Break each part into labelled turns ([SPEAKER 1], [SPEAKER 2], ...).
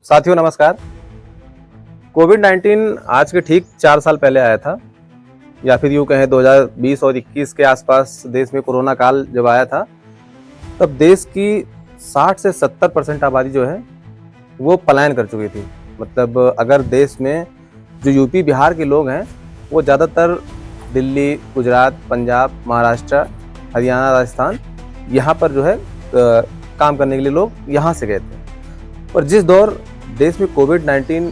[SPEAKER 1] साथियों नमस्कार। कोविड-19 आज के ठीक 4 साल पहले आया था या फिर यूँ कहें 2020 और 21 के आसपास देश में कोरोना काल जब आया था, तब देश की 60 से 70% आबादी जो है, वो पलायन कर चुकी थी। मतलब अगर देश में जो यूपी, बिहार के लोग हैं, वो ज़्यादातर दिल्ली, गुजरात, पंजाब, महाराष्ट्र, हरियाणा, राजस्थान यहाँ पर जो है काम करने के लिए लोग यहाँ से गए थे। और जिस दौर देश में कोविड-19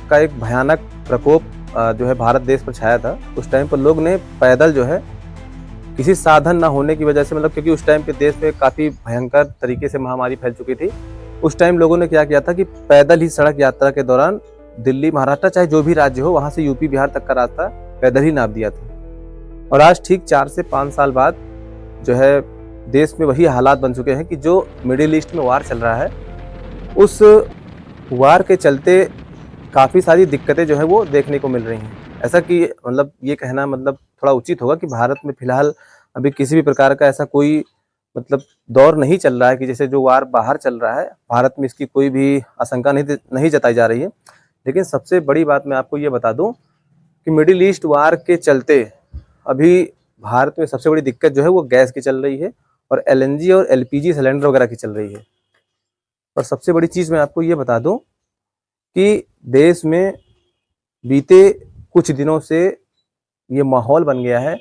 [SPEAKER 1] का एक भयानक प्रकोप जो है भारत देश पर छाया था, उस टाइम पर लोग ने पैदल जो है किसी साधन ना होने की वजह से, मतलब क्योंकि उस टाइम पे देश में काफ़ी भयंकर तरीके से महामारी फैल चुकी थी। उस टाइम लोगों ने क्या किया था कि पैदल ही सड़क यात्रा के दौरान दिल्ली, महाराष्ट्र चाहे जो भी राज्य हो, वहाँ से यूपी, बिहार तक का रास्ता पैदल ही नाप दिया था। और आज ठीक 4 से 5 साल बाद जो है देश में वही हालात बन चुके हैं कि जो मिडिल ईस्ट में वार चल रहा है, उस वार के चलते काफ़ी सारी दिक्कतें जो है वो देखने को मिल रही हैं। ऐसा कि मतलब ये कहना मतलब थोड़ा उचित होगा कि भारत में फ़िलहाल अभी किसी भी प्रकार का ऐसा कोई मतलब दौर नहीं चल रहा है कि जैसे जो वार बाहर चल रहा है, भारत में इसकी कोई भी आशंका नहीं जताई जा रही है। लेकिन सबसे बड़ी बात मैं आपको ये बता दूँ कि मिडिल ईस्ट वार के चलते अभी भारत में सबसे बड़ी दिक्कत जो है वो गैस की चल रही है और एलएनजी और एलपीजी सिलेंडर वगैरह की चल रही है। और सबसे बड़ी चीज़ मैं आपको ये बता दूँ कि देश में बीते कुछ दिनों से ये माहौल बन गया है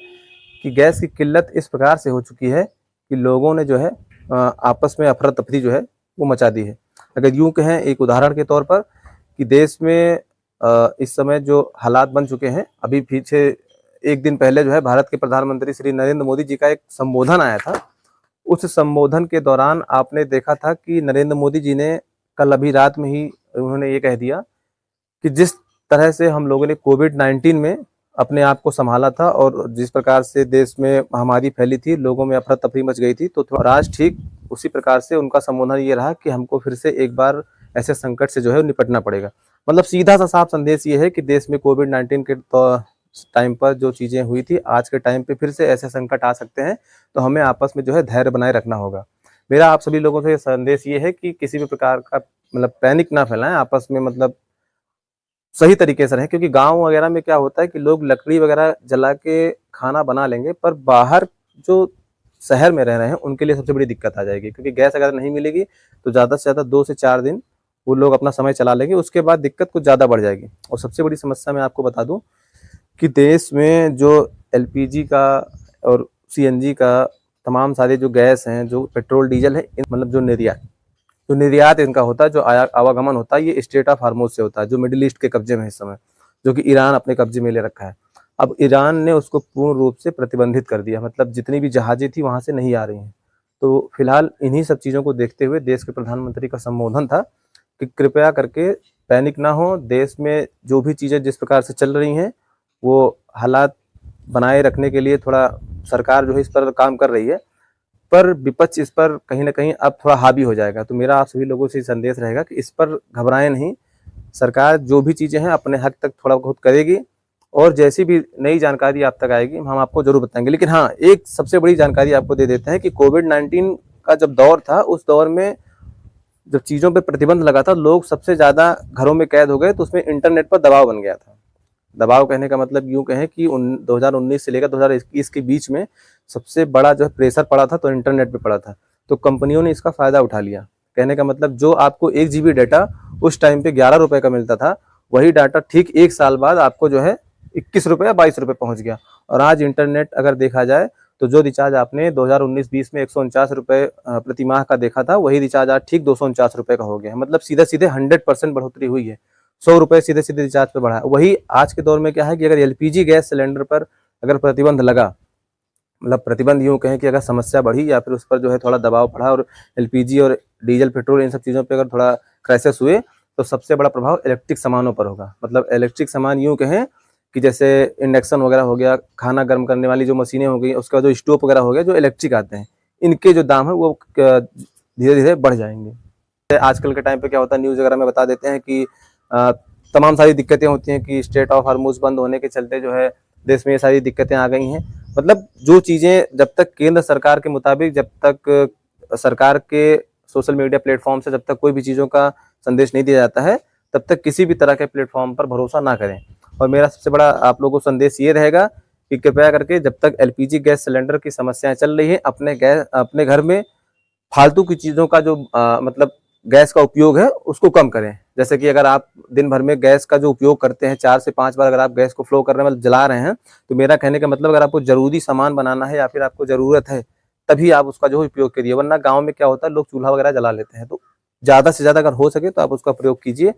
[SPEAKER 1] कि गैस की किल्लत इस प्रकार से हो चुकी है कि लोगों ने जो है आपस में अफरा-तफरी जो है वो मचा दी है। अगर यूँ कहें एक उदाहरण के तौर पर कि देश में इस समय जो हालात बन चुके हैं, अभी पीछे 1 दिन पहले जो है भारत के प्रधानमंत्री श्री नरेंद्र मोदी जी का एक संबोधन आया था। उस संबोधन के दौरान आपने देखा था कि नरेंद्र मोदी जी ने कल अभी रात में ही उन्होंने ये कह दिया कि जिस तरह से हम लोगों ने कोविड-19 में अपने आप को संभाला था और जिस प्रकार से देश में महामारी फैली थी, लोगों में अफरा-तफरी मच गई थी, तो और आज ठीक उसी प्रकार से उनका संबोधन ये रहा कि हमको फिर से एक बार ऐसे संकट से जो है निपटना पड़ेगा। मतलब सीधा-सा साफ संदेश ये है कि देश में कोविड-19 के टाइम पर जो चीज़ें हुई थी, आज के टाइम पे फिर से ऐसे संकट आ सकते हैं, तो हमें आपस में जो है धैर्य बनाए रखना होगा। मेरा आप सभी लोगों से संदेश ये है कि किसी भी प्रकार का मतलब पैनिक ना फैलाएँ, आपस में मतलब सही तरीके से रहें, क्योंकि गाँव वगैरह में क्या होता है कि लोग लकड़ी वगैरह जला के खाना बना लेंगे, पर बाहर जो शहर में रह रहे हैं, उनके लिए सबसे बड़ी दिक्कत आ जाएगी, क्योंकि गैस अगर नहीं मिलेगी, तो ज़्यादा से ज़्यादा 2 से 4 दिन वो लोग अपना समय चला लेंगे, उसके बाद दिक्कत कुछ ज़्यादा बढ़ जाएगी। और सबसे बड़ी समस्या मैं आपको बता दूँ कि देश में जो एलपीजी का और सीएनजी का तमाम सारे जो गैस हैं, जो पेट्रोल, डीजल है, मतलब जो निर्यात इनका होता है, जो आवागमन होता है, ये स्ट्रेट ऑफ हार्मोज से होता है, जो मिडिल ईस्ट के कब्जे में है इस समय, जो कि ईरान अपने कब्जे में ले रखा है। अब ईरान ने उसको पूर्ण रूप से प्रतिबंधित कर दिया, मतलब जितनी भी जहाज़ें थी वहाँ से नहीं आ रही हैं। तो फिलहाल इन्हीं सब चीज़ों को देखते हुए देश के प्रधानमंत्री का संबोधन था कि कृपया करके पैनिक ना हो, देश में जो भी चीज़ें जिस प्रकार से चल रही हैं, वो हालात बनाए रखने के लिए थोड़ा सरकार जो है इस पर काम कर रही है, पर विपक्ष इस पर कहीं न कहीं अब थोड़ा हावी हो जाएगा। तो मेरा आप सभी लोगों से संदेश रहेगा कि इस पर घबराएँ नहीं, सरकार जो भी चीज़ें हैं अपने हद तक थोड़ा बहुत करेगी और जैसी भी नई जानकारी आप तक आएगी, हम आपको ज़रूर बताएँगे। लेकिन हाँ, एक सबसे बड़ी जानकारी आपको दे देते हैं कि कोविड-19 का जब दौर था, उस दौर में जब चीज़ों पे प्रतिबंध लगा था, लोग सबसे ज़्यादा घरों में कैद हो गए, तो उसमें इंटरनेट पर दबाव बन गया था। दबाव कहने का मतलब यूँ कहें कि 2019 से लेकर 2021 के बीच में सबसे बड़ा जो है प्रेशर पड़ा था, तो इंटरनेट पे पड़ा था। तो कंपनियों ने इसका फ़ायदा उठा लिया। कहने का मतलब जो आपको 1 जीबी डाटा उस टाइम पे ₹11 का मिलता था, वही डाटा ठीक 1 साल बाद आपको जो है ₹21 या ₹22 पहुँच गया। और आज इंटरनेट अगर देखा जाए, तो जो रिचार्ज आपने 2019-20 में ₹149 प्रति माह का देखा था, वही रिचार्ज आज ठीक ₹249 का हो गया है। मतलब सीधे-सीधे 100% बढ़ोतरी हुई है। ₹100 सीधे-सीधे रिचार्ज पे बढ़ा है। वही आज के दौर में क्या है कि अगर एलपीजी गैस सिलेंडर पर अगर प्रतिबंध लगा, मतलब प्रतिबंध यूँ कहें कि अगर समस्या बढ़ी या फिर उस पर जो है थोड़ा दबाव पड़ा और एलपीजी और डीजल, पेट्रोल इन सब चीज़ों पे अगर थोड़ा क्राइसिस हुए, तो सबसे बड़ा प्रभाव इलेक्ट्रिक सामानों पर होगा। मतलब इलेक्ट्रिक सामान यूँ कहें कि जैसे इंडक्शन वगैरह हो गया, खाना गर्म करने वाली जो मशीनें हो गई, उसके बाद जो स्टोव वगैरह हो गया, जो इलेक्ट्रिक आते हैं, इनके जो दाम है वो धीरे-धीरे बढ़ जाएँगे। आजकल के टाइम पे क्या होता है, न्यूज़ वगैरह में बता देते हैं कि तमाम सारी दिक्कतें होती हैं कि स्ट्रेट ऑफ हार्मोज बंद होने के चलते जो है देश में ये सारी दिक्कतें आ गई हैं। मतलब जो चीज़ें जब तक केंद्र सरकार के मुताबिक, जब तक सरकार के सोशल मीडिया प्लेटफ़ॉर्म से जब तक कोई भी चीज़ों का संदेश नहीं दिया जाता है तब तक किसी भी तरह के प्लेटफॉर्म पर भरोसा ना करें। और मेरा सबसे बड़ा आप लोगों को संदेश ये रहेगा कि कृपया करके जब तक एलपीजी गैस सिलेंडर की समस्याएं चल रही है, अपने घर में फालतू की चीज़ों का जो मतलब गैस का उपयोग है उसको कम करें। जैसे कि अगर आप दिन भर में गैस का जो उपयोग करते हैं 4 से 5 बार अगर आप गैस को फ्लो कर रहे हैं, मतलब जला रहे हैं, तो मेरा कहने का मतलब अगर आपको ज़रूरी सामान बनाना है या फिर आपको ज़रूरत है तभी आप उसका जो है उपयोग करिए। वरना गाँव में क्या होता है, लोग चूल्हा वगैरह जला लेते हैं। तो ज़्यादा से ज़्यादा अगर हो सके तो आप उसका प्रयोग कीजिए।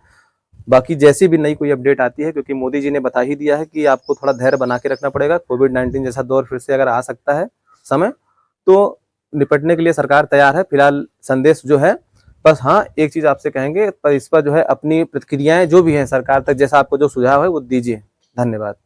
[SPEAKER 1] बाकी जैसी भी नई कोई अपडेट आती है, क्योंकि मोदी जी ने बता ही दिया है कि आपको थोड़ा धैर्य बना के रखना पड़ेगा। कोविड-19 जैसा दौर फिर से अगर आ सकता है समय, तो निपटने के लिए सरकार तैयार है। फिलहाल संदेश जो है, बस हाँ, एक चीज़ आपसे कहेंगे, पर इस पर जो है अपनी प्रतिक्रियाएँ जो भी हैं सरकार तक, जैसा आपको जो सुझाव है वो दीजिए। धन्यवाद।